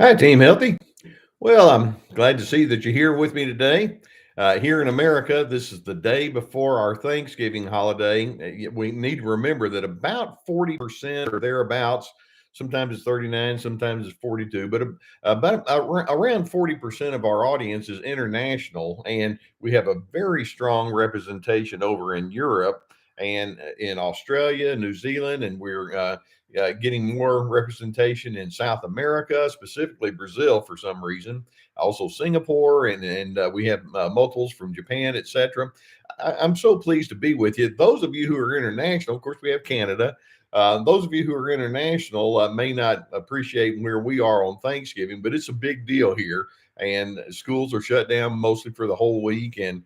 Hi, Team Healthy. Well, I'm glad to see that you're here with me today. Here in America, this is the day before our Thanksgiving holiday. We need to remember that about 40% or thereabouts, sometimes it's 39, sometimes it's 42, but around 40% of our audience is international. And we have a very strong representation over in Europe and in Australia, New Zealand, and we're getting more representation in South America, specifically Brazil for some reason, also Singapore, and we have multiples from Japan, etc. I'm so pleased to be with you. Those of you who are international, of course, we have Canada. Those of you who are international may not appreciate where we are on Thanksgiving, but it's a big deal here. And schools are shut down mostly for the whole week, and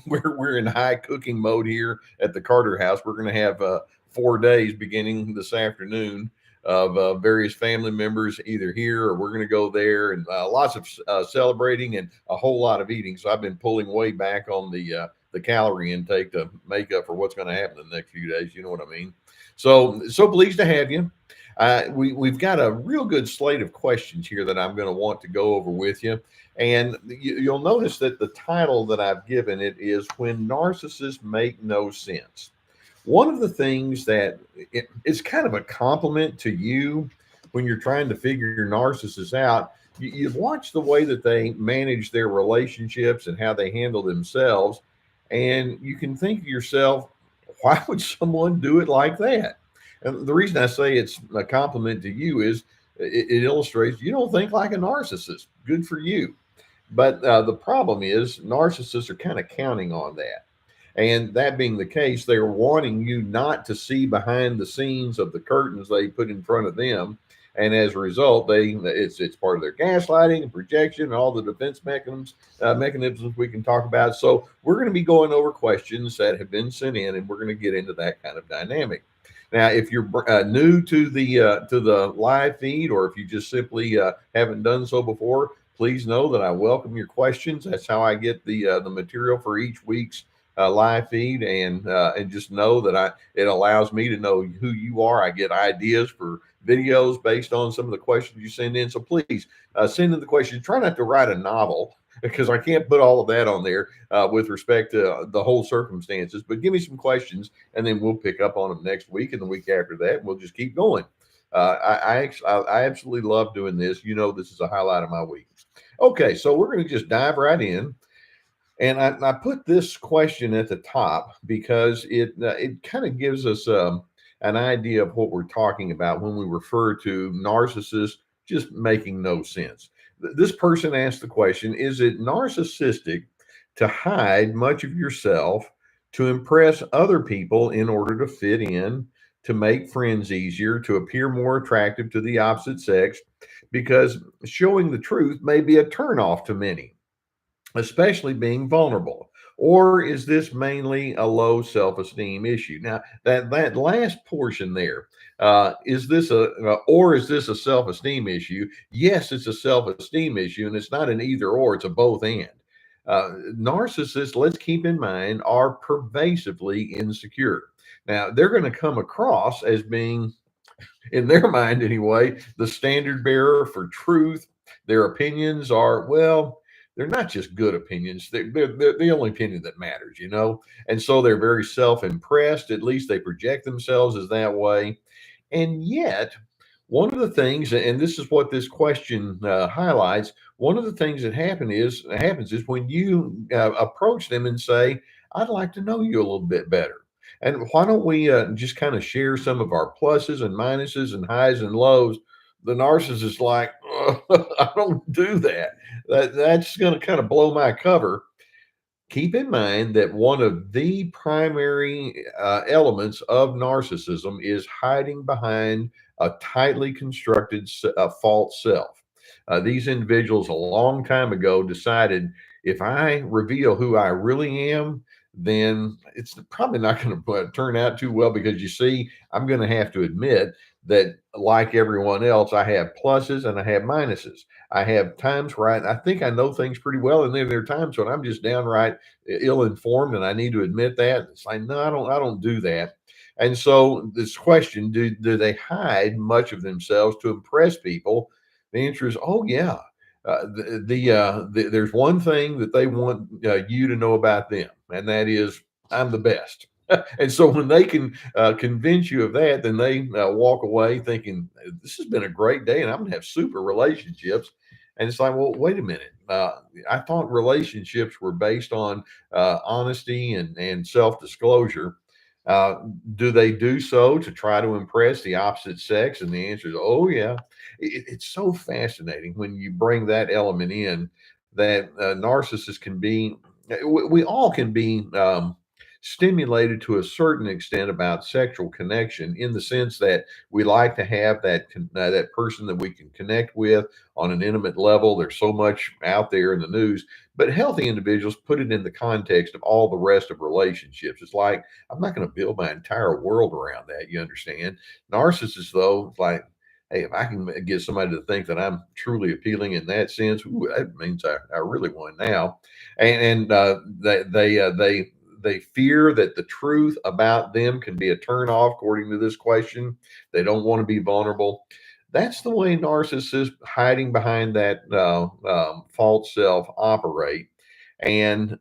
we're in high cooking mode here at the Carter House. We're going to have 4 days beginning this afternoon of various family members either here or we're going to go there, and lots of celebrating and a whole lot of eating. So I've been pulling way back on the calorie intake to make up for what's going to happen in the next few days. You know what I mean? So pleased to have you. We've got a real good slate of questions here that I'm going to want to go over with you. And you'll notice that the title that I've given it is When Narcissists Make No Sense. One of the things that it's kind of a compliment to you when you're trying to figure your narcissist out. You watch the way that they manage their relationships and how they handle themselves, and you can think to yourself, why would someone do it like that? And the reason I say it's a compliment to you is it illustrates you don't think like a narcissist. Good for you. But the problem is narcissists are kind of counting on that. And that being the case, they're wanting you not to see behind the scenes of the curtains they put in front of them. And as a result, it's part of their gaslighting and projection and all the defense mechanisms we can talk about. So we're going to be going over questions that have been sent in, and we're going to get into that kind of dynamic. Now, if you're new to the live feed, or if you just simply haven't done so before, please know that I welcome your questions. That's how I get the material for each week's live feed, and just know that it allows me to know who you are. I get ideas for videos based on some of the questions you send in. So please send in the questions. Try not to write a novel because I can't put all of that on there with respect to the whole circumstances. But give me some questions, and then we'll pick up on them next week and the week after that. We'll just keep going. I absolutely love doing this. You know, this is a highlight of my week. Okay, so we're going to just dive right in. And I put this question at the top because it kind of gives us an idea of what we're talking about when we refer to narcissists just making no sense. This person asked the question: is it narcissistic to hide much of yourself to impress other people in order to fit in, to make friends easier, to appear more attractive to the opposite sex? Because showing the truth may be a turnoff to many, especially being vulnerable? Or is this mainly a low self-esteem issue? Now, that last portion there, is this a self-esteem issue? Yes, it's a self-esteem issue, and it's not an either or; it's a both and. Narcissists, let's keep in mind, are pervasively insecure. Now, they're going to come across as being, in their mind anyway, the standard bearer for truth. Their opinions are, well, they're not just good opinions. They're the only opinion that matters, you know? And so they're very self impressed. At least they project themselves as that way. And yet, one of the things, and this is what this question highlights, one of the things that happens is when you approach them and say, "I'd like to know you a little bit better, and why don't we just kind of share some of our pluses and minuses and highs and lows?" The narcissist is like, "I don't do that. That's going to kind of blow my cover." Keep in mind that one of the primary elements of narcissism is hiding behind a tightly constructed false self. These individuals a long time ago decided, if I reveal who I really am, then it's probably not going to turn out too well, because you see, I'm going to have to admit that, like everyone else, I have pluses and I have minuses. I have times where I think I know things pretty well, and then there are times when I'm just downright ill-informed, and I need to admit that. It's like, no, I don't do that. And so this question: do they hide much of themselves to impress people? The answer is, oh yeah. There's one thing that they want you to know about them, and that is I'm the best. And so when they can convince you of that, then they walk away thinking this has been a great day, and I'm gonna have super relationships. And it's like, well, wait a minute. I thought relationships were based on honesty and self disclosure. Uh, do they do so to try to impress the opposite sex? And the answer is, oh yeah. It's so fascinating when you bring that element in that narcissists can be. We all can be stimulated to a certain extent about sexual connection, in the sense that we like to have that person that we can connect with on an intimate level. There's so much out there in the news, but healthy individuals put it in the context of all the rest of relationships. It's like, I'm not going to build my entire world around that. You understand? Narcissists, though, it's like, hey, if I can get somebody to think that I'm truly appealing in that sense, ooh, that means I really won now. And they fear that the truth about them can be a turn off, according to this question. They don't want to be vulnerable. That's the way narcissists hiding behind that false self operate. And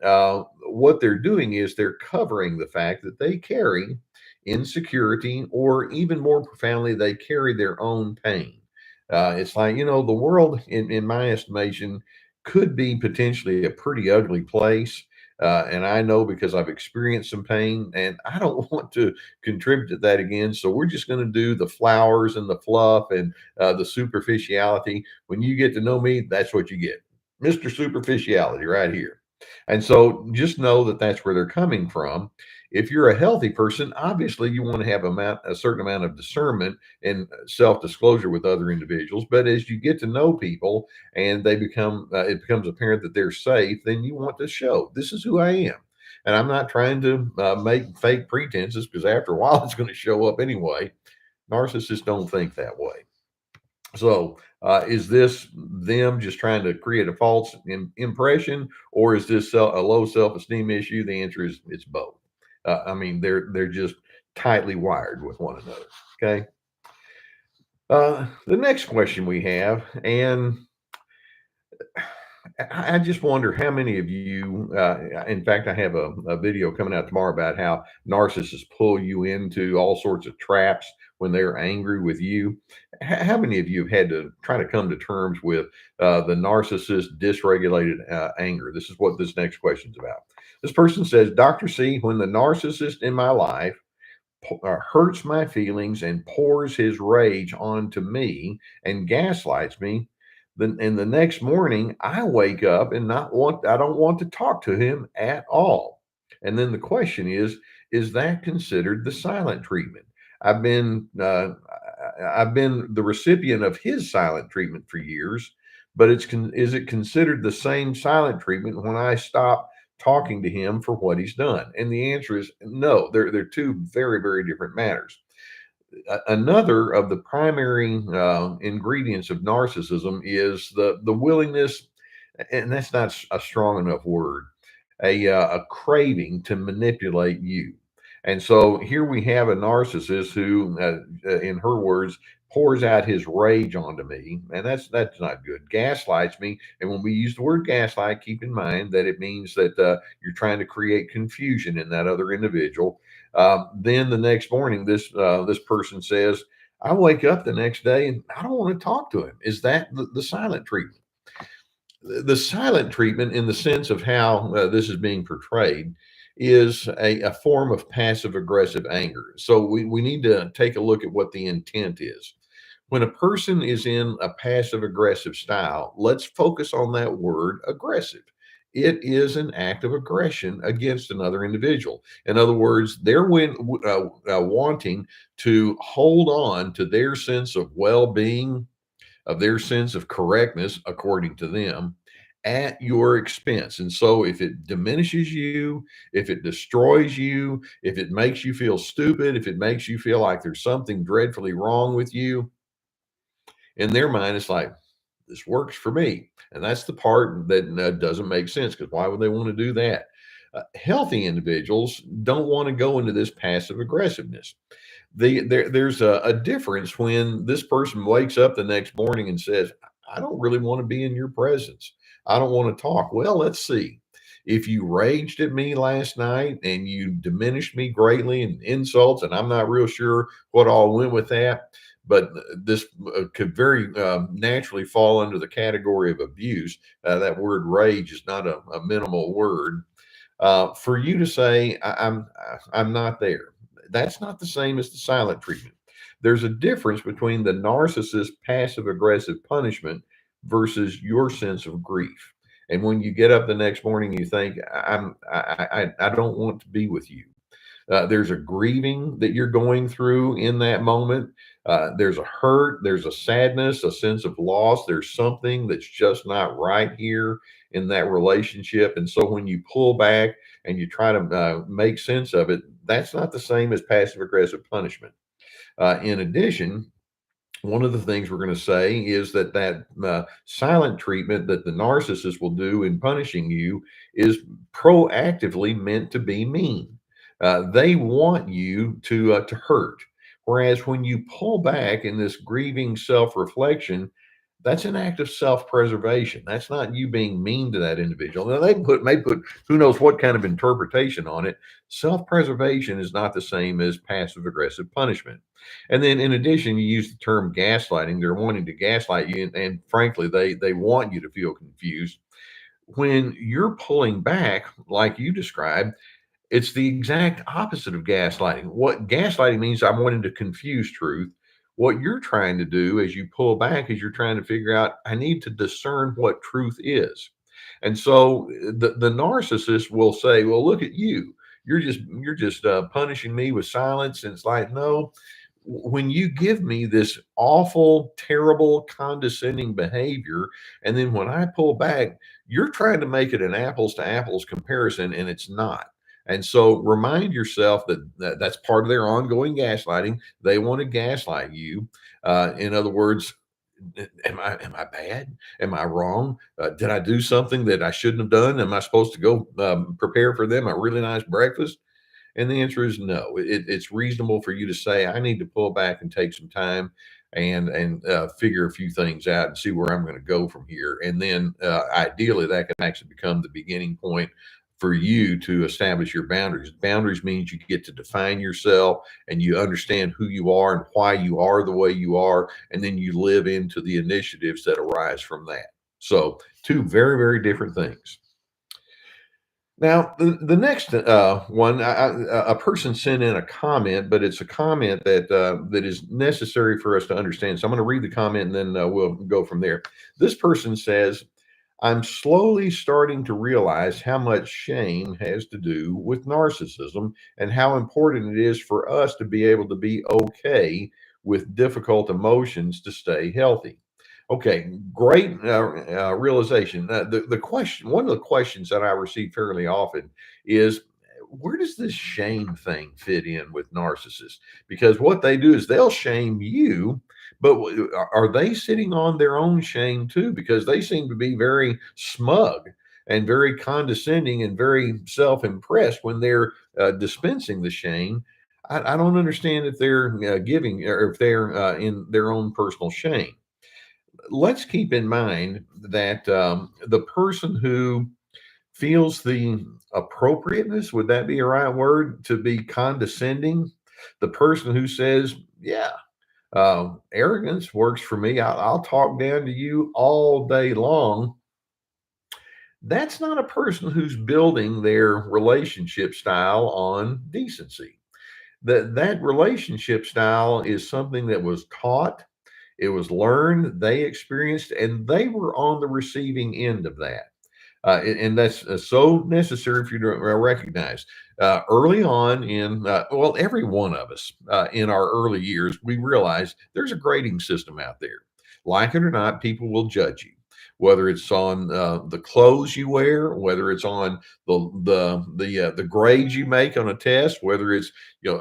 what they're doing is they're covering the fact that they carry insecurity, or even more profoundly, they carry their own pain. It's like, the world, in my estimation, could be potentially a pretty ugly place. And I know because I've experienced some pain, and I don't want to contribute to that again. So we're just going to do the flowers and the fluff and the superficiality. When you get to know me, that's what you get. Mr. Superficiality right here. And so just know that that's where they're coming from. If you're a healthy person, obviously you want to have a certain amount of discernment and self-disclosure with other individuals. But as you get to know people and it becomes apparent that they're safe, then you want to show this is who I am. And I'm not trying to make fake pretenses, because after a while it's going to show up anyway. Narcissists don't think that way. So, is this them just trying to create a false impression, or is this a low self-esteem issue? The answer is it's both. I mean, they're just tightly wired with one another. Okay. The next question we have, and I just wonder how many of you, in fact, I have a video coming out tomorrow about how narcissists pull you into all sorts of traps when they're angry with you. How many of you have had to try to come to terms with the narcissist dysregulated anger? This is what this next question is about. This person says, Dr. C, when the narcissist in my life hurts my feelings and pours his rage onto me and gaslights me, then and the next morning I wake up and I don't want to talk to him at all. And then the question is that considered the silent treatment? I've been uh, I've been the recipient of his silent treatment for years, but is it considered the same silent treatment when I stop talking to him for what he's done? And the answer is no. They're two very, very different matters. Another of the primary ingredients of narcissism is the willingness, and that's not a strong enough word, a craving to manipulate you. And so here we have a narcissist who, in her words, pours out his rage onto me, and that's not good. Gaslights me, and when we use the word gaslight, keep in mind that it means that you're trying to create confusion in that other individual. Then the next morning, this person says, "I wake up the next day and I don't want to talk to him." Is that the silent treatment? The silent treatment, in the sense of how this is being portrayed, is a form of passive aggressive anger. So we need to take a look at what the intent is. When a person is in a passive aggressive style, let's focus on that word aggressive. It is an act of aggression against another individual. In other words, they're wanting to hold on to their sense of well being, of their sense of correctness, according to them, at your expense. And so, if it diminishes you, if it destroys you, if it makes you feel stupid, if it makes you feel like there's something dreadfully wrong with you, in their mind, it's like, this works for me. And that's the part that doesn't make sense, because why would they want to do that? Healthy individuals don't want to go into this passive aggressiveness. There's a difference when this person wakes up the next morning and says, I don't really want to be in your presence. I don't want to talk. Well, let's see. If you raged at me last night and you diminished me greatly in insults, and I'm not real sure what all went with that, but this could very naturally fall under the category of abuse. That word rage is not a minimal word. For you to say, I'm not there, that's not the same as the silent treatment. There's a difference between the narcissist passive aggressive punishment versus your sense of grief. And when you get up the next morning, you think, I don't want to be with you. There's a grieving that you're going through in that moment. There's a hurt, there's a sadness, a sense of loss. There's something that's just not right here in that relationship. And so when you pull back and you try to make sense of it, that's not the same as passive aggressive punishment. In addition, one of the things we're going to say is that silent treatment that the narcissist will do in punishing you is proactively meant to be mean. They want you to hurt. Whereas when you pull back in this grieving self-reflection, that's an act of self-preservation. That's not you being mean to that individual. Now may put who knows what kind of interpretation on it. Self-preservation is not the same as passive aggressive punishment. And then in addition, you use the term gaslighting. They're wanting to gaslight you, and frankly, they want you to feel confused. When you're pulling back, like you described, it's the exact opposite of gaslighting. What gaslighting means, I'm wanting to confuse truth. What you're trying to do as you pull back is you're trying to figure out, I need to discern what truth is. And so the narcissist will say, well, look at you. You're just punishing me with silence. And it's like, no, when you give me this awful, terrible, condescending behavior, and then when I pull back, you're trying to make it an apples to apples comparison, and it's not. And so remind yourself that that's part of their ongoing gaslighting. They want to gaslight you. In other words, am I bad? Am I wrong? Did I do something that I shouldn't have done? Am I supposed to go prepare for them a really nice breakfast? And the answer is no. It's reasonable for you to say, I need to pull back and take some time and figure a few things out and see where I'm going to go from here. And then ideally, that can actually become the beginning point for you to establish your boundaries. Boundaries means you get to define yourself and you understand who you are and why you are the way you are. And then you live into the initiatives that arise from that. So, two very, very different things. Now, the next one, a person sent in a comment, but it's a comment that is necessary for us to understand. So I'm going to read the comment and then we'll go from there. This person says, I'm slowly starting to realize how much shame has to do with narcissism and how important it is for us to be able to be okay with difficult emotions to stay healthy. Okay, great realization. The question, one of the questions that I receive fairly often is, where does this shame thing fit in with narcissists? Because what they do is they'll shame you, but are they sitting on their own shame too? Because they seem to be very smug and very condescending and very self-impressed when they're dispensing the shame. I don't understand if they're giving or if they're in their own personal shame. Let's keep in mind that the person who feels the appropriateness, would that be a right word, to be condescending, the person who says, yeah, arrogance works for me, I'll talk down to you all day long, that's not a person who's building their relationship style on decency. That relationship style is something that was taught, it was learned, they experienced, and they were on the receiving end of that. And that's so necessary for you to recognize. Early on in, well, every one of us in our early years, we realize there's a grading system out there. Like it or not, people will judge you. Whether it's on the clothes you wear, whether it's on the grades you make on a test, whether it's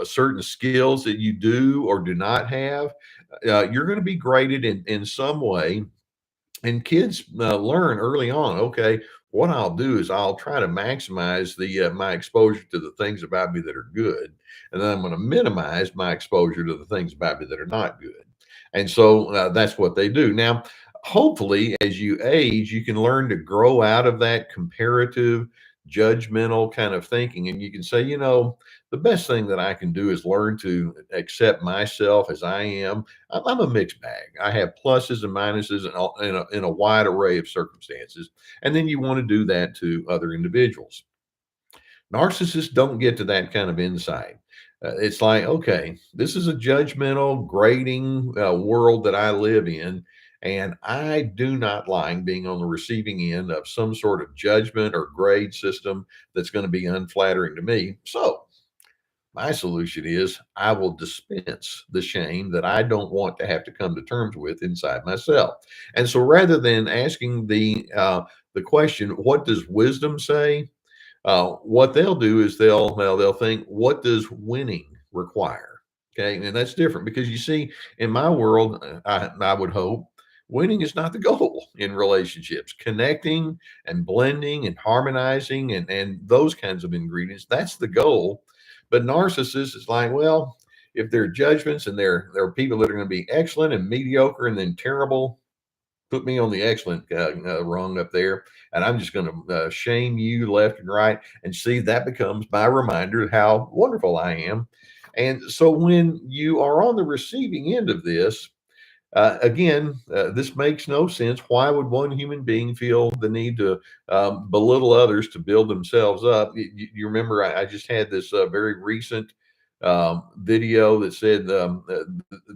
certain skills that you do or do not have, you're going to be graded in some way. And kids learn early on, okay, what I'll do is I'll try to maximize the my exposure to the things about me that are good, and then I'm going to minimize my exposure to the things about me that are not good. And so that's what they do. Now, Hopefully, as you age, you can learn to grow out of that comparative, judgmental kind of thinking. And you can say, the best thing that I can do is learn to accept myself as I am. I'm a mixed bag. I have pluses and minuses in a wide array of circumstances. And then you want to do that to other individuals. Narcissists don't get to that kind of insight. It's like, okay, this is a judgmental, grading world that I live in. And I do not like being on the receiving end of some sort of judgment or grade system that's going to be unflattering to me. So, my solution is I will dispense the shame that I don't want to have to come to terms with inside myself. And so, rather than asking the question, what does wisdom say? What they'll do is they'll think, what does winning require? Okay, and that's different because you see, in my world, I would hope winning is not the goal in relationships. Connecting and blending and harmonizing and those kinds of ingredients, that's the goal. But narcissists is like, well, if there are judgments and there are people that are going to be excellent and mediocre and then terrible, put me on the excellent rung up there, and I'm just going to shame you left and right. And see, that becomes my reminder of how wonderful I am. And so when you are on the receiving end of this, again, this makes no sense. Why would one human being feel the need to belittle others to build themselves up? You remember, I just had this very recent video that said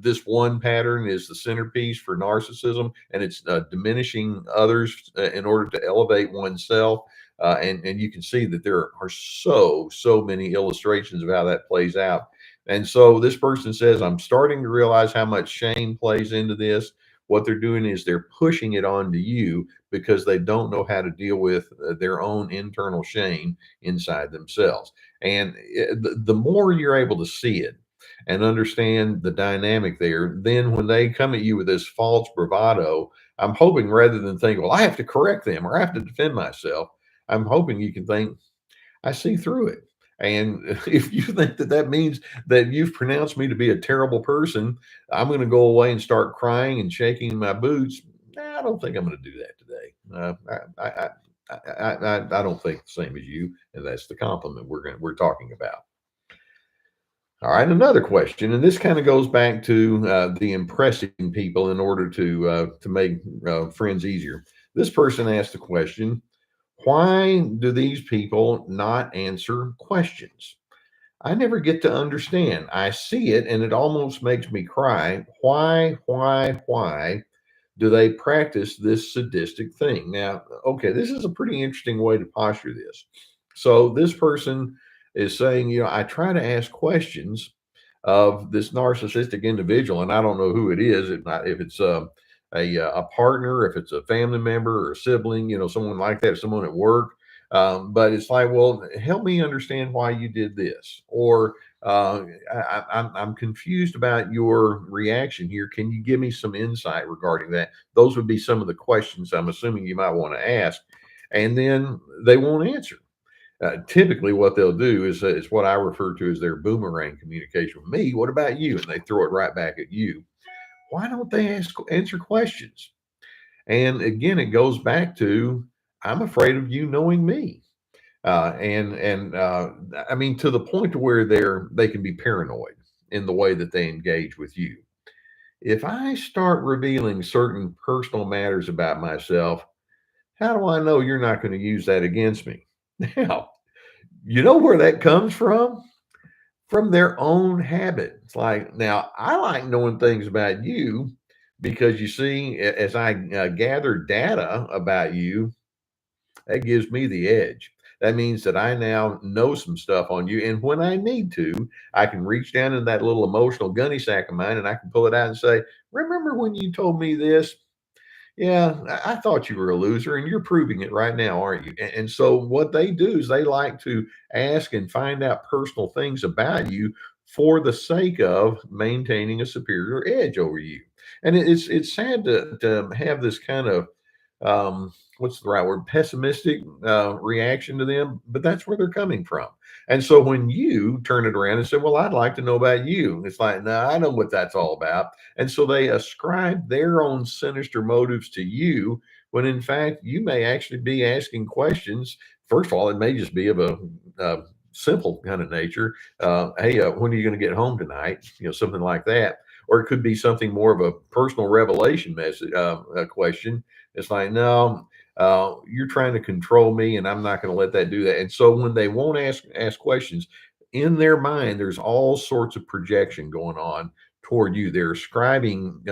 this one pattern is the centerpiece for narcissism, and it's diminishing others in order to elevate oneself. And you can see that there are so many illustrations of how that plays out. And so this person says, I'm starting to realize how much shame plays into this. What they're doing is they're pushing it onto you because they don't know how to deal with their own internal shame inside themselves. And the more you're able to see it and understand the dynamic there, then when they come at you with this false bravado, I'm hoping rather than think, well, I have to correct them or I have to defend myself, I'm hoping you can think, I see through it. And if you think that that means that you've pronounced me to be a terrible person, I'm going to go away and start crying and shaking my boots. Nah, I don't think I'm going to do that today. I don't think the same as you, and that's the compliment we're talking about. All right, another question, and this kind of goes back to the impressing people in order to make friends easier. This person asked the question, why do these people not answer questions? I never get to understand. I see it and it almost makes me cry. Why do they practice this sadistic thing? Now, okay, this is a pretty interesting way to posture this. So, this person is saying, I try to ask questions of this narcissistic individual, and I don't know who it is. If it's a partner, if it's a family member or a sibling, someone like that, someone at work. But it's like, well, help me understand why you did this, or I'm confused about your reaction here. Can you give me some insight regarding that? Those would be some of the questions I'm assuming you might want to ask, and then they won't answer. Typically, what they'll do is what I refer to as their boomerang communication with me. What about you? And they throw it right back at you. Why don't they answer questions? And again, it goes back to I'm afraid of you knowing me, and I mean to the point to where they can be paranoid in the way that they engage with you. If I start revealing certain personal matters about myself, how do I know you're not going to use that against me? Now, you know where that comes from? From their own habit. It's like, now I like knowing things about you because you see, as I gather data about you, that gives me the edge. That means that I now know some stuff on you. And when I need to, I can reach down in that little emotional gunny sack of mine and I can pull it out and say, remember when you told me this? Yeah, I thought you were a loser, and you're proving it right now, aren't you? And so what they do is they like to ask and find out personal things about you for the sake of maintaining a superior edge over you. And it's sad to have this kind of what's the right word, pessimistic reaction to them, but that's where they're coming from. And so when you turn it around and say, well, I'd like to know about you, it's like, no, I know what that's all about. And so they ascribe their own sinister motives to you, when in fact, you may actually be asking questions. First of all, it may just be of a simple kind of nature. Hey, when are you going to get home tonight? Something like that. Or it could be something more of a personal revelation message, a question. It's like, no, you're trying to control me, and I'm not going to let that do that. And so when they won't ask questions, in their mind, there's all sorts of projection going on toward you. They're ascribing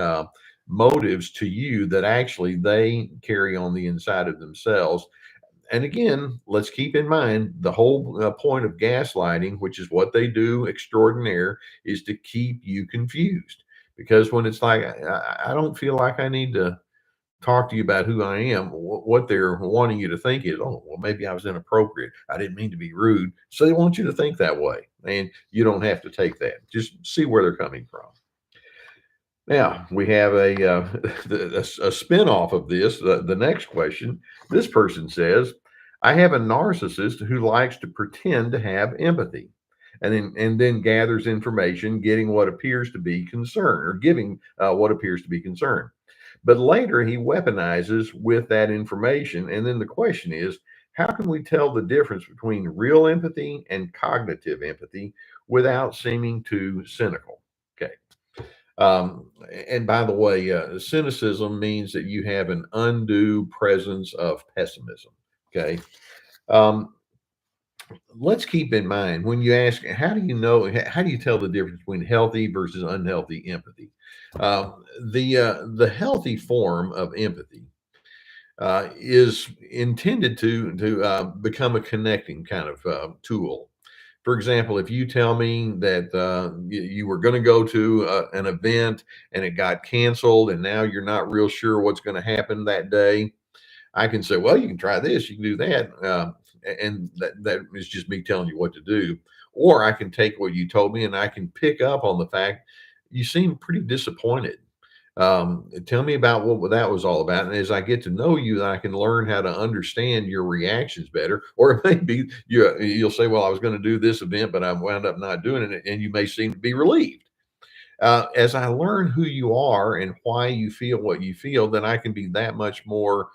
motives to you that actually they carry on the inside of themselves. And again, let's keep in mind the whole point of gaslighting, which is what they do extraordinaire, is to keep you confused. Because when it's like, I don't feel like I need to talk to you about who I am, what they're wanting you to think is, oh, well, maybe I was inappropriate. I didn't mean to be rude. So they want you to think that way. And you don't have to take that. Just see where they're coming from. Now we have a spin-off of this. The next question, this person says, I have a narcissist who likes to pretend to have empathy and then gathers information, getting what appears to be concern or giving what appears to be concern. But later he weaponizes with that information. And then the question is, how can we tell the difference between real empathy and cognitive empathy without seeming too cynical? Okay. And by the way, cynicism means that you have an undue presence of pessimism. Okay. Um, let's keep in mind when you ask, how do you know, how do you tell the difference between healthy versus unhealthy empathy? Uh, the healthy form of empathy is intended to become a connecting kind of tool. For example, if you tell me that you were going to go to an event and it got canceled, and now you're not real sure what's going to happen that day, I can say, well, you can try this, you can do that. And that is just me telling you what to do. Or I can take what you told me and I can pick up on the fact you seem pretty disappointed. Tell me about what that was all about. And as I get to know you, I can learn how to understand your reactions better. Or it may be you'll say, well, I was going to do this event, but I wound up not doing it. And you may seem to be relieved. As I learn who you are and why you feel what you feel, then I can be that much more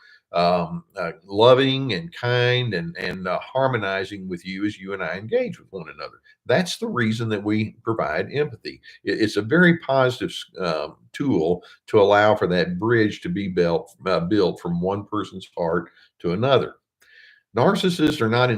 loving and kind and harmonizing with you as you and I engage with one another. That's the reason that we provide empathy. It's a very positive tool to allow for that bridge to be built from one person's heart to another. Narcissists are not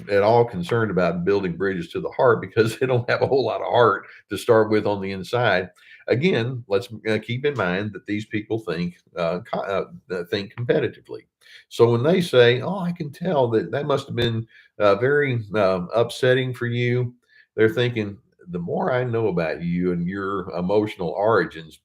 at all concerned about building bridges to the heart because they don't have a whole lot of heart to start with on the inside. Again, let's keep in mind that these people think competitively. So when they say, "Oh, I can tell that must have been very upsetting for you," they're thinking, "The more I know about you and your emotional origins,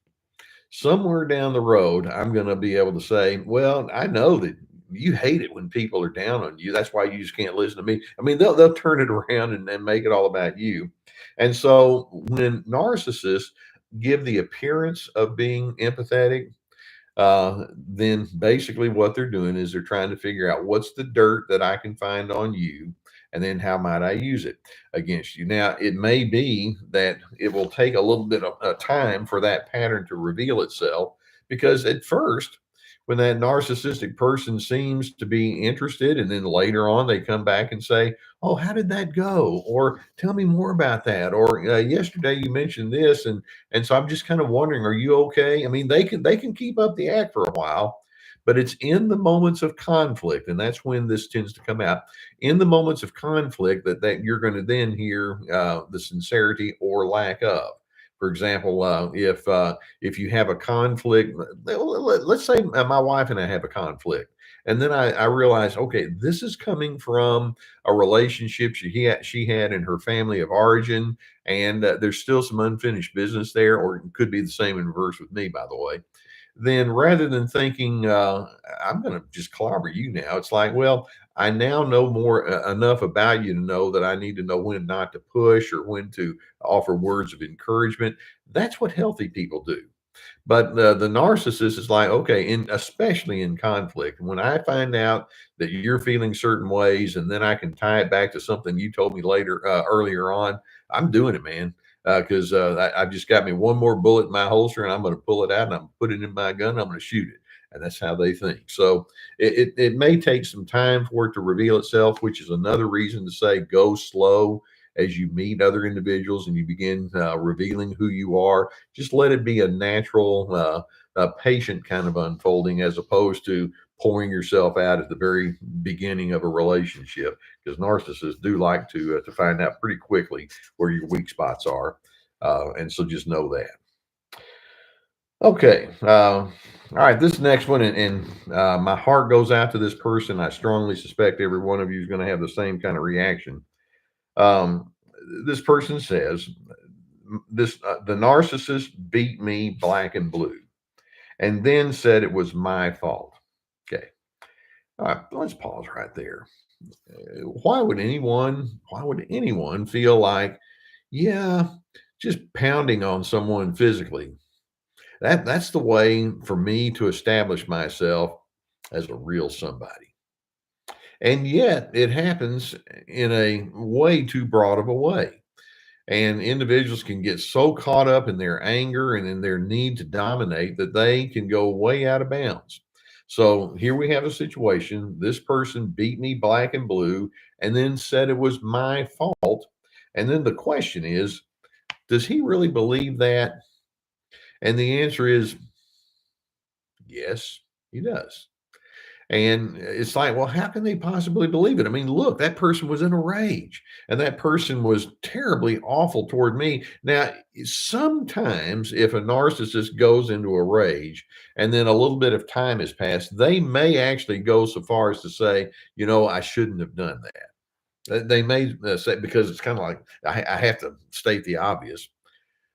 somewhere down the road, I'm going to be able to say, well, I know that you hate it when people are down on you. That's why you just can't listen to me." I mean, they'll turn it around and make it all about you. And so when narcissists give the appearance of being empathetic, then basically what they're doing is they're trying to figure out what's the dirt that I can find on you, and then how might I use it against you. Now, it may be that it will take a little bit of time for that pattern to reveal itself, because at first, when that narcissistic person seems to be interested, and then later on they come back and say, "Oh, how did that go?" Or "Tell me more about that." Or "Yesterday you mentioned this, and so I'm just kind of wondering, are you okay?" I mean, they can keep up the act for a while, but it's in the moments of conflict, and that's when this tends to come out. In the moments of conflict, that you're going to then hear the sincerity or lack of. For example, if you have a conflict, let's say my wife and I have a conflict, and then I realize, okay, this is coming from a relationship she had in her family of origin, and there's still some unfinished business there, or it could be the same in reverse with me, by the way. Then rather than thinking, I'm going to just clobber you now, it's like, well, I now know more enough about you to know that I need to know when not to push or when to offer words of encouragement. That's what healthy people do. But the narcissist is like, okay, especially in conflict, when I find out that you're feeling certain ways, and then I can tie it back to something you told me later, earlier on, I'm doing it, man. Because I've just got me one more bullet in my holster, and I'm going to pull it out and I'm put it in my gun. I'm going to shoot it, and that's how they think. So it may take some time for it to reveal itself, which is another reason to say go slow as you meet other individuals and you begin revealing who you are. Just let it be a natural, patient kind of unfolding, as opposed to pouring yourself out at the very beginning of a relationship, because narcissists do like to find out pretty quickly where your weak spots are, and so just know that. Okay. All right. This next one, and my heart goes out to this person. I strongly suspect every one of you is going to have the same kind of reaction. Um, this person says, the narcissist beat me black and blue, and then said it was my fault. Okay. All right. Let's pause right there. Why would anyone feel like, yeah, just pounding on someone physically, that's the way for me to establish myself as a real somebody? And yet it happens in a way too broad of a way. And individuals can get so caught up in their anger and in their need to dominate that they can go way out of bounds. So here we have a situation. This person beat me black and blue and then said it was my fault. And then the question is, does he really believe that? And the answer is yes, he does. And it's like, well, how can they possibly believe it? I mean, look, that person was in a rage and that person was terribly awful toward me. Now, sometimes if a narcissist goes into a rage and then a little bit of time has passed, they may actually go so far as to say, I shouldn't have done that. They may say, because it's kind of like, I have to state the obvious.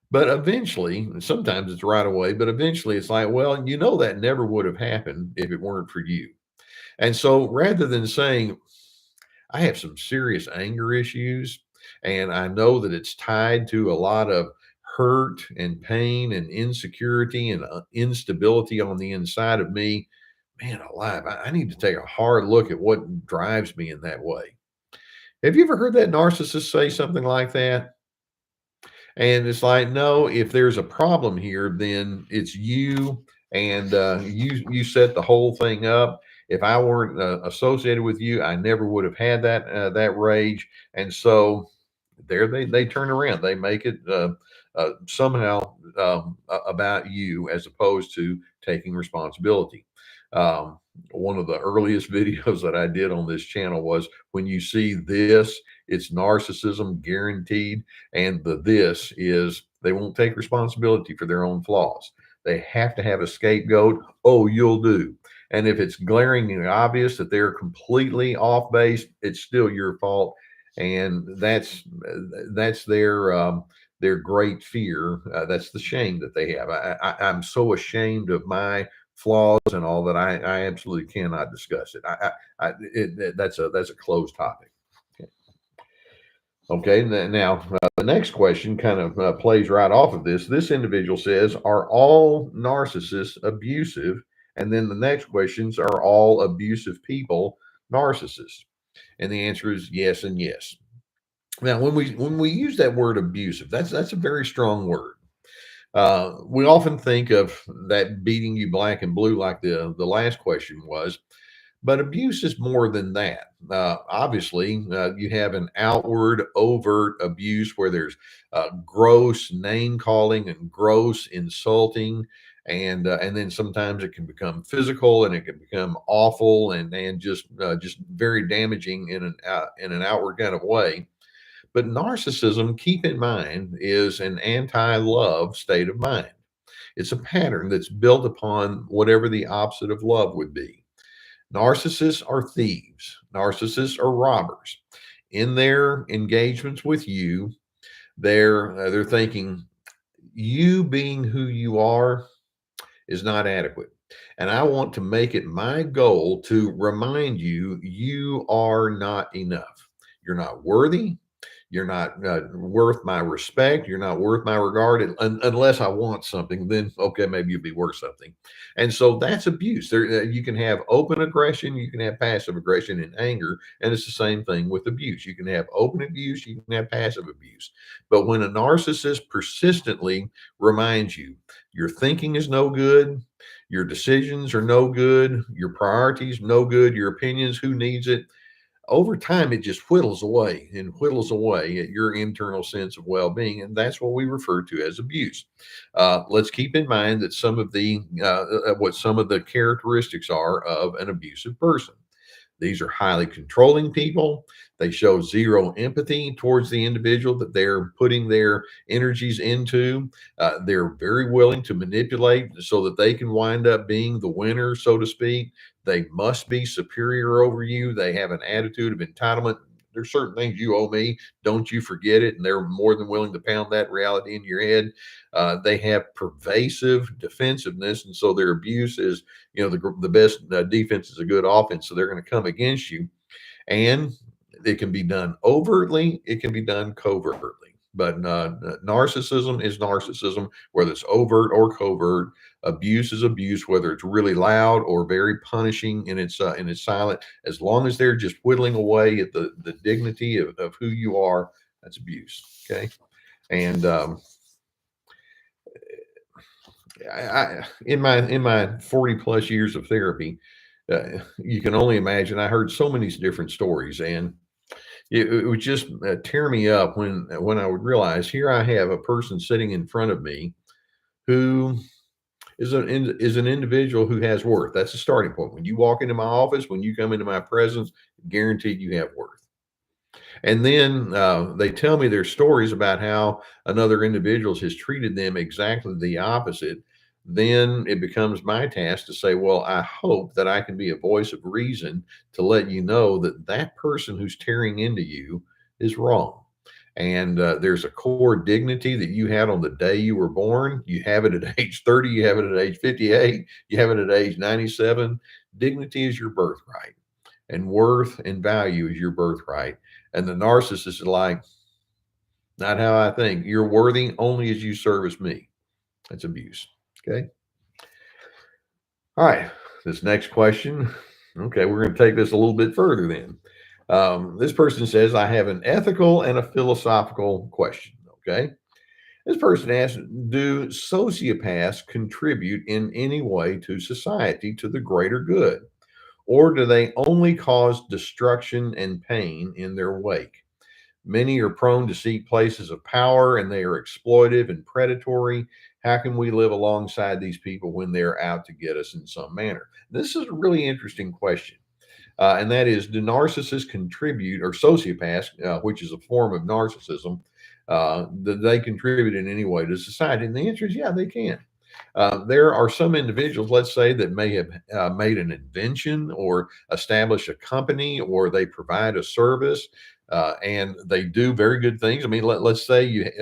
But eventually, sometimes it's right away, but eventually it's like, well, that never would have happened if it weren't for you. And so rather than saying, I have some serious anger issues, and I know that it's tied to a lot of hurt and pain and insecurity and instability on the inside of me, man alive, I need to take a hard look at what drives me in that way. Have you ever heard that narcissist say something like that? And it's like, no, if there's a problem here, then it's you, and you set the whole thing up. If I weren't associated with you, I never would have had that rage. And so there they turn around. They make it somehow about you, as opposed to taking responsibility. One of the earliest videos that I did on this channel was, when you see this, it's narcissism guaranteed. And this is, they won't take responsibility for their own flaws. They have to have a scapegoat. Oh, you'll do. And if it's glaringly obvious that they're completely off base, it's still your fault. And that's their great fear. That's the shame that they have. I'm so ashamed of my flaws and all that I absolutely cannot discuss it. That's a closed topic. Okay. Now, the next question kind of plays right off of this. This individual says, are all narcissists abusive? And then the next questions, are all abusive people narcissists? And the answer is yes and yes. Now, when we use that word abusive, that's a very strong word. We often think of that beating you black and blue, like the last question was, but abuse is more than that. Obviously, you have an outward, overt abuse where there's gross name calling and gross insulting, and then sometimes it can become physical, and it can become awful, and just very damaging in an outward kind of way. But narcissism, keep in mind, is an anti-love state of mind. It's a pattern that's built upon whatever the opposite of love would be. Narcissists are thieves. Narcissists are robbers. In their engagements with you, they're thinking, you being who you are is not adequate. And I want to make it my goal to remind you, you are not enough. You're not worthy. You're not worth my respect. You're not worth my regard unless I want something. Then okay, maybe you'll be worth something. And so that's abuse. There, you can have open aggression, you can have passive aggression and anger, and it's the same thing with abuse. You can have open abuse, you can have passive abuse. But when a narcissist persistently reminds you your thinking is no good, your decisions are no good, your priorities no good, your opinions, who needs it? Over time, it just whittles away and whittles away at your internal sense of well-being, and that's what we refer to as abuse. Let's keep in mind that some of the what some of the characteristics are of an abusive person. These are highly controlling people. They show zero empathy towards the individual that they're putting their energies into. They're very willing to manipulate so that they can wind up being the winner, so to speak. They must be superior over you. They have an attitude of entitlement. There's certain things you owe me. Don't you forget it. And they're more than willing to pound that reality in your head. They have pervasive defensiveness. And so their abuse is, the best defense is a good offense. So they're going to come against you. And it can be done overtly, it can be done covertly. But narcissism is narcissism, whether it's overt or covert. Abuse is abuse, whether it's really loud or very punishing and it's silent. As long as they're just whittling away at the dignity of who you are, that's abuse. Okay, and in my 40 plus years of therapy, you can only imagine. I heard so many different stories, and it would just tear me up when I would realize here I have a person sitting in front of me who is an individual who has worth. That's the starting point. When you walk into my office, when you come into my presence, guaranteed you have worth. And then they tell me their stories about how another individual has treated them exactly the opposite. Then it becomes my task to say, well, I hope that I can be a voice of reason to let you know that that person who's tearing into you is wrong. And there's a core dignity that you had on the day you were born. You have it at age 30, you have it at age 58, you have it at age 97. Dignity is your birthright, and worth and value is your birthright. And the narcissist is like, not how I think. You're worthy only as you service me. That's abuse. Okay. All right. This next question. Okay. We're going to take this a little bit further then. This person says, I have an ethical and a philosophical question. Okay. This person asks, do sociopaths contribute in any way to society, to the greater good? Or do they only cause destruction and pain in their wake? Many are prone to seek places of power and they are exploitive and predatory. How can we live alongside these people when they're out to get us in some manner? This is a really interesting question. And that is, do narcissists contribute, or sociopaths, which is a form of narcissism, do they contribute in any way to society? And the answer is, yeah, they can. There are some individuals, let's say, that may have made an invention or established a company, or they provide a service, and they do very good things. I mean, let's say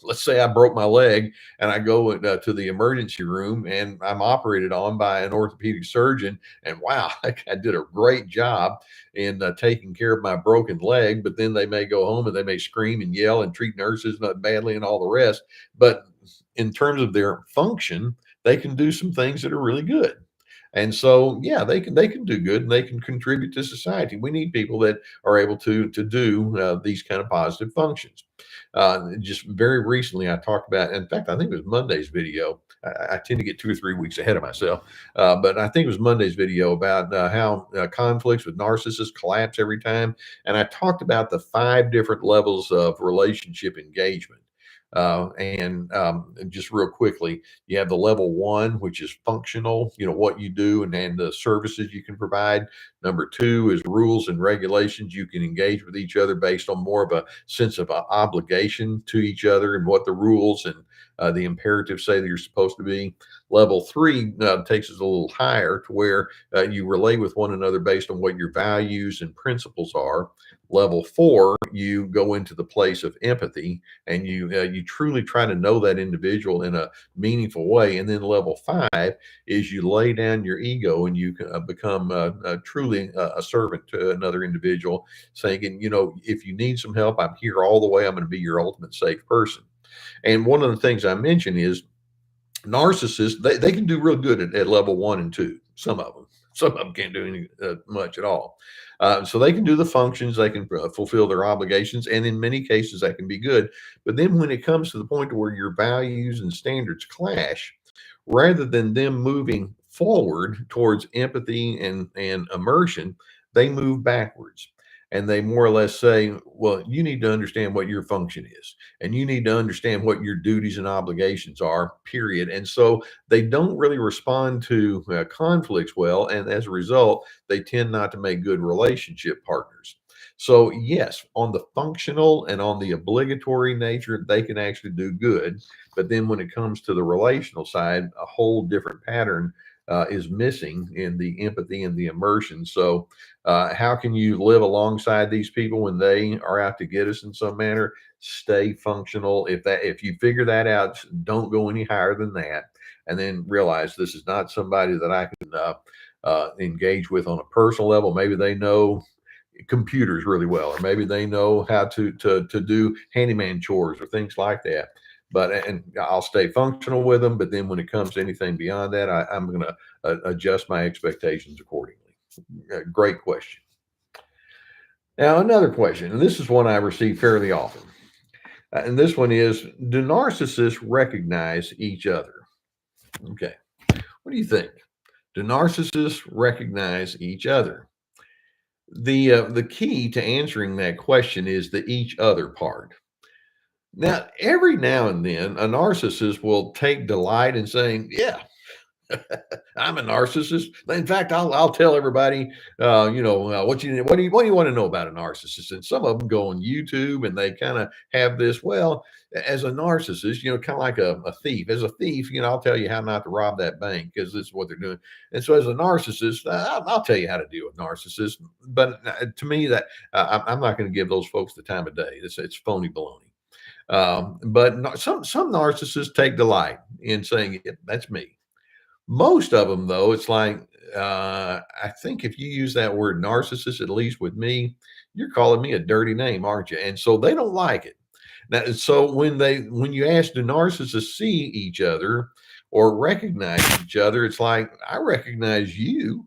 let's say I broke my leg and I go to the emergency room and I'm operated on by an orthopedic surgeon, and wow, I did a great job in taking care of my broken leg. But then they may go home and they may scream and yell and treat nurses not badly and all the rest. But in terms of their function, they can do some things that are really good. And so, yeah, they can do good and they can contribute to society. We need people that are able to do these kind of positive functions. Just very recently, I talked about. In fact, I think it was Monday's video. I tend to get 2 or 3 weeks ahead of myself, but I think it was Monday's video about how conflicts with narcissists collapse every time. And I talked about the 5 different levels of relationship engagement. And just real quickly, you have the level 1, which is functional, what you do and the services you can provide. Number 2 is rules and regulations. You can engage with each other based on more of a sense of obligation to each other and what the rules and the imperatives say that you're supposed to be. Level 3 takes us a little higher to where you relate with one another based on what your values and principles are. Level 4, you go into the place of empathy, and you truly try to know that individual in a meaningful way. And then level 5 is you lay down your ego, and you become truly a servant to another individual, saying, if you need some help, I'm here all the way. I'm going to be your ultimate safe person. And one of the things I mentioned is narcissists, they can do real good at level 1 and 2. Some of them can't do any much at all. So they can do the functions, they can fulfill their obligations, and in many cases that can be good. But then when it comes to the point to where your values and standards clash, rather than them moving forward towards empathy and immersion, they move backwards. And they more or less say, well, you need to understand what your function is, and you need to understand what your duties and obligations are, period. And so they don't really respond to conflicts well. And as a result, they tend not to make good relationship partners. So, yes, on the functional and on the obligatory nature, they can actually do good. But then when it comes to the relational side, a whole different pattern is missing in the empathy and the immersion. So, how can you live alongside these people when they are out to get us in some manner? Stay functional. If you figure that out, don't go any higher than that, and then realize this is not somebody that I can engage with on a personal level. Maybe they know computers really well, or maybe they know how to do handyman chores or things like that. And I'll stay functional with them. But then when it comes to anything beyond that, I'm going to adjust my expectations accordingly. Great question. Now, another question, and this is one I receive fairly often. And this one is, do narcissists recognize each other? Okay. What do you think? Do narcissists recognize each other? The key to answering that question is the each other part. Now, every now and then, a narcissist will take delight in saying, "Yeah, I'm a narcissist." In fact, I'll tell everybody, what do you want to know about a narcissist? And some of them go on YouTube and they kind of have this. Well, as a narcissist, kind of like a thief. As a thief, I'll tell you how not to rob that bank because this is what they're doing. And so, as a narcissist, I'll tell you how to deal with narcissists. But to me, that I'm not going to give those folks the time of day. It's phony baloney. But some narcissists take delight in saying, "Yeah, that's me." Most of them, though, it's like, I think if you use that word narcissist, at least with me, you're calling me a dirty name, aren't you? And so they don't like it. Now, so when you ask, do narcissists see each other or recognize each other, it's like, I recognize you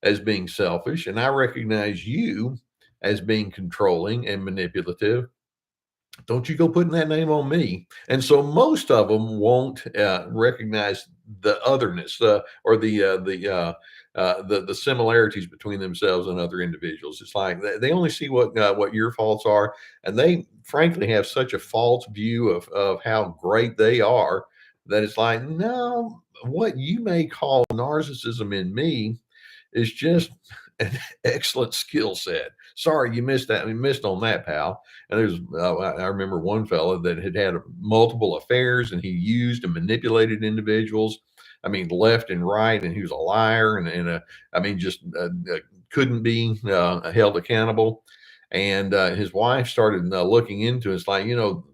as being selfish, and I recognize you as being controlling and manipulative. Don't you go putting that name on me. And so most of them won't recognize the otherness or the similarities between themselves and other individuals. It's like they only see what your faults are, and they frankly have such a false view of how great they are that it's like, no, what you may call narcissism in me is just an excellent skill set. Sorry, you missed that. You missed on that, pal. And I remember one fellow that had multiple affairs, and he used and manipulated individuals. I mean, left and right, and he was a liar, I mean, just couldn't be held accountable. And his wife started looking into it. It's like,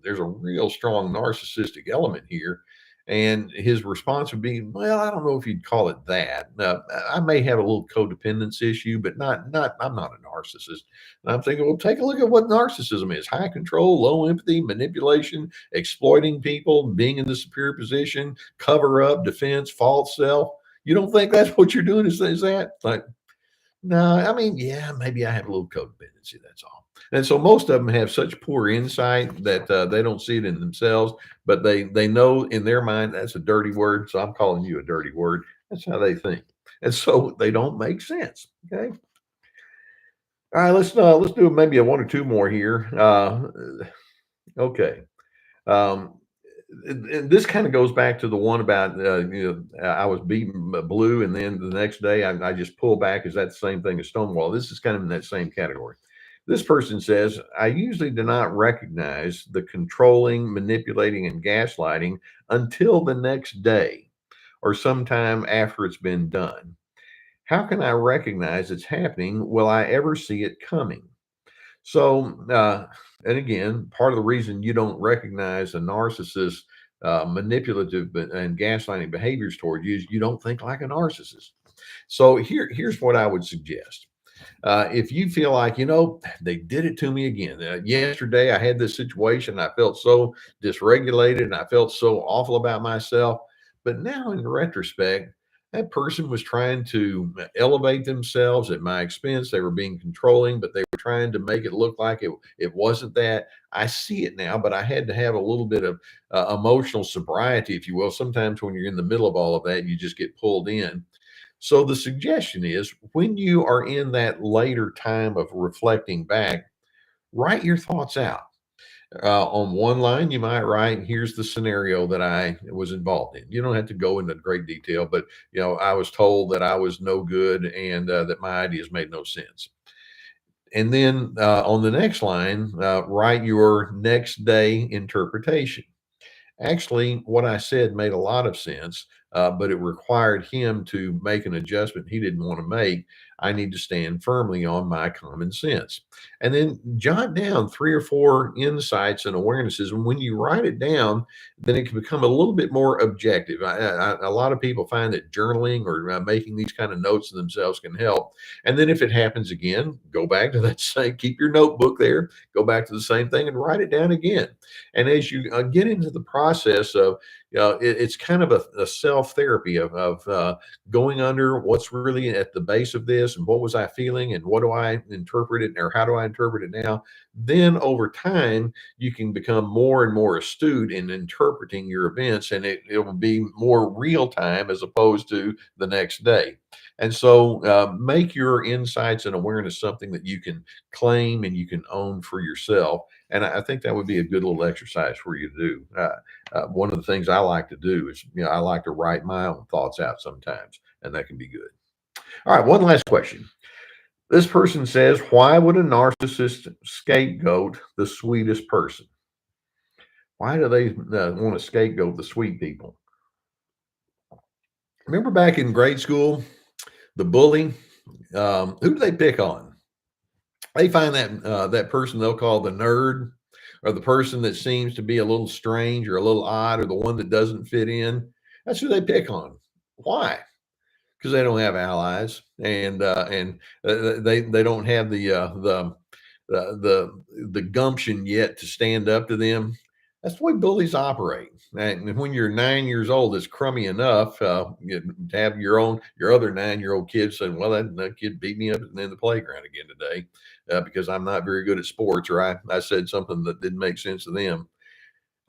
there's a real strong narcissistic element here. And his response would be, "Well, I don't know if you'd call it that. I may have a little codependence issue, but not. I'm not a narcissist." And I'm thinking, well, take a look at what narcissism is: high control, low empathy, manipulation, exploiting people, being in the superior position, cover up, defense, false self. You don't think that's what you're doing? Is that like? No, I mean, yeah, maybe I have a little codependency. That's all. And so most of them have such poor insight that they don't see it in themselves, but they know in their mind that's a dirty word. So I'm calling you a dirty word. That's how they think, and so they don't make sense. Okay. All right. Let's do maybe a one or two more here. Okay. Um, and this kind of goes back to the one about I was beaten blue, and then the next day I just pull back. Is that the same thing as Stonewall? This is kind of in that same category. This person says, I usually do not recognize the controlling, manipulating, and gaslighting until the next day or sometime after it's been done. How can I recognize it's happening? Will I ever see it coming? So, and again, part of the reason you don't recognize a narcissist manipulative and gaslighting behaviors toward you is you don't think like a narcissist. So here's what I would suggest. If you feel like, they did it to me again. Yesterday, I had this situation. I felt so dysregulated and I felt so awful about myself. But now, in retrospect, that person was trying to elevate themselves at my expense. They were being controlling, but they were trying to make it look like it wasn't that. I see it now, but I had to have a little bit of emotional sobriety, if you will. Sometimes when you're in the middle of all of that, you just get pulled in. So the suggestion is when you are in that later time of reflecting back, write your thoughts out. On one line, you might write, here's the scenario that I was involved in. You don't have to go into great detail, but I was told that I was no good and that my ideas made no sense. And then on the next line, write your next day interpretation. Actually, what I said made a lot of sense, but it required him to make an adjustment he didn't want to make. I need to stand firmly on my common sense. And then jot down 3 or 4 insights and awarenesses. And when you write it down, then it can become a little bit more objective. A lot of people find that journaling or making these kind of notes of themselves can help. And then if it happens again, go back to that same, keep your notebook there, go back to the same thing and write it down again. And as you get into the process of, it's kind of a self therapy of going under what's really at the base of this and what was I feeling and what do I interpret it or how do I interpret it now? Then over time, you can become more and more astute in interpreting your events and it will be more real time as opposed to the next day. And so make your insights and awareness something that you can claim and you can own for yourself. And I think that would be a good little exercise for you to do. One of the things I like to do is, I like to write my own thoughts out sometimes, and that can be good. All right, one last question. This person says, why would a narcissist scapegoat the sweetest person? Why do they want to scapegoat the sweet people? Remember back in grade school, the bully, who do they pick on? They find that person they'll call the nerd or the person that seems to be a little strange or a little odd or the one that doesn't fit in. That's who they pick on. Why? Because they don't have allies and they don't have the gumption yet to stand up to them. That's the way bullies operate. And when you're 9 years old, it's crummy enough to have your other 9-year-old kid saying, "Well, that kid beat me up in the playground again today because I'm not very good at sports, or I said something that didn't make sense to them."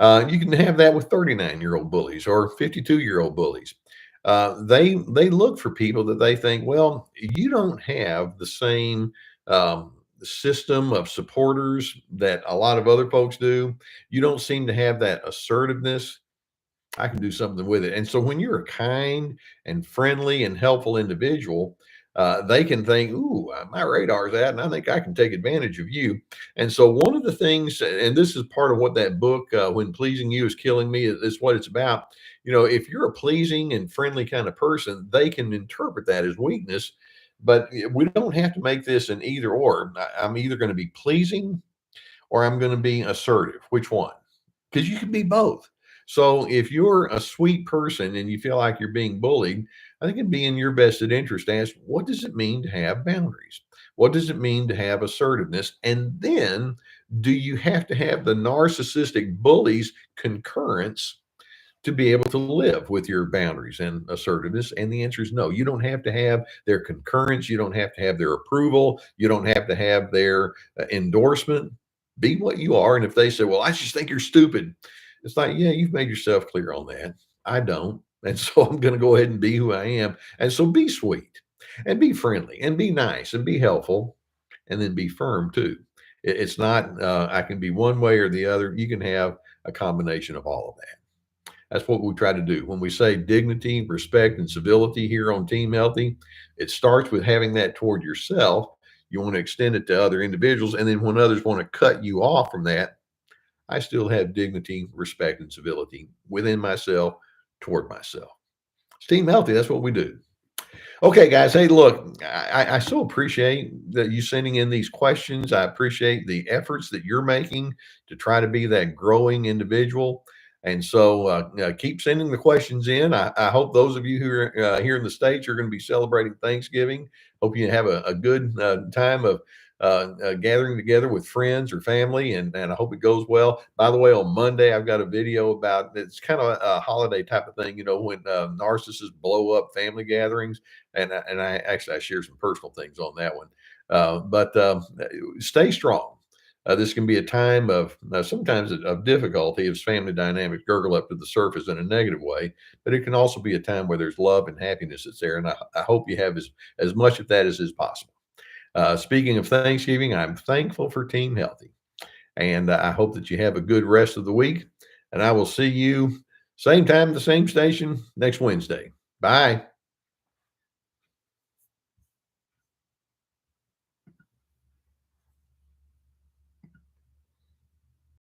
You can have that with 39-year-old bullies or 52-year-old bullies. They look for people that they think, well, you don't have the same system of supporters that a lot of other folks do. You don't seem to have that assertiveness. I can do something with it. And so when you're a kind and friendly and helpful individual, they can think, ooh, my radar's out, and I think I can take advantage of you. And so one of the things, and this is part of what that book, When Pleasing You is Killing Me, is what it's about. If you're a pleasing and friendly kind of person, they can interpret that as weakness. But we don't have to make this an either or. I'm either going to be pleasing or I'm going to be assertive. Which one? Because you can be both. So if you're a sweet person and you feel like you're being bullied, I think it'd be in your vested interest to ask, what does it mean to have boundaries? What does it mean to have assertiveness? And then do you have to have the narcissistic bully's concurrence to be able to live with your boundaries and assertiveness? And the answer is no. You don't have to have their concurrence. You don't have to have their approval. You don't have to have their endorsement. Be what you are. And if they say, well, I just think you're stupid, it's like, yeah, you've made yourself clear on that. I don't. And so I'm going to go ahead and be who I am. And so be sweet and be friendly and be nice and be helpful and then be firm too. It's not, I can be one way or the other. You can have a combination of all of that. That's what we try to do. When we say dignity, respect, and civility here on Team Healthy, it starts with having that toward yourself. You want to extend it to other individuals. And then when others want to cut you off from that, I still have dignity, respect, and civility within myself, toward myself. It's Team Healthy. That's what we do. Okay, guys. Hey, look, I so appreciate that you sending in these questions. I appreciate the efforts that you're making to try to be that growing individual. And so keep sending the questions in. I hope those of you who are here in the States are going to be celebrating Thanksgiving. Hope you have a good time of gathering together with friends or family, and I hope it goes well. By the way, on Monday, I've got a video about it's kind of a holiday type of thing, when narcissists blow up family gatherings and I actually I share some personal things on that one. But stay strong. This can be a time of sometimes of difficulty as family dynamics gurgle up to the surface in a negative way, but it can also be a time where there's love and happiness that's there. And I hope you have as much of that as is possible. Speaking of Thanksgiving, I'm thankful for Team Healthy, and I hope that you have a good rest of the week. And I will see you same time, the same station next Wednesday. Bye.